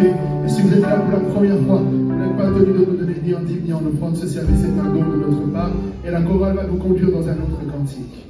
sauvé. Et si vous êtes là pour la première fois, vous n'êtes pas tenu de nous donner ni en dîme ni en offrande, ce service est un don de notre part. Et la chorale va nous conduire dans un autre cantique.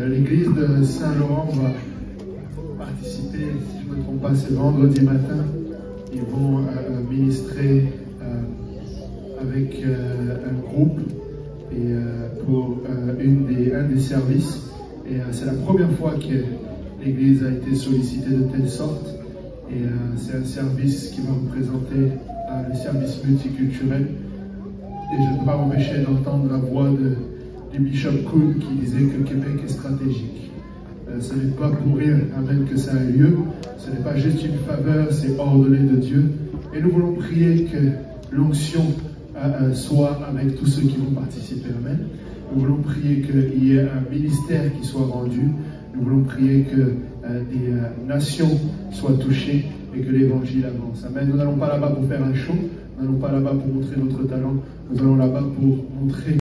L'église de Saint-Laurent va participer, si je ne me trompe pas, c'est vendredi matin. Ils vont ministrer avec un groupe et pour un des services. Et c'est la première fois que l'église a été sollicitée de telle sorte. Et c'est un service qui va représenter le service multiculturel. Et je ne peux pas m'empêcher d'entendre la voix du Bishop Kuhn qui disait que Québec est stratégique. Ce n'est pas pour rien, amen, que ça a lieu. Ce n'est pas juste une faveur, c'est ordonné de Dieu. Et nous voulons prier que l'onction soit avec tous ceux qui vont participer, amen. Nous voulons prier qu'il y ait un ministère qui soit rendu. Nous voulons prier que des nations soient touchées et que l'évangile avance. Amen. Nous n'allons pas là-bas pour faire un show. Nous n'allons pas là-bas pour montrer notre talent. Nous allons là-bas pour montrer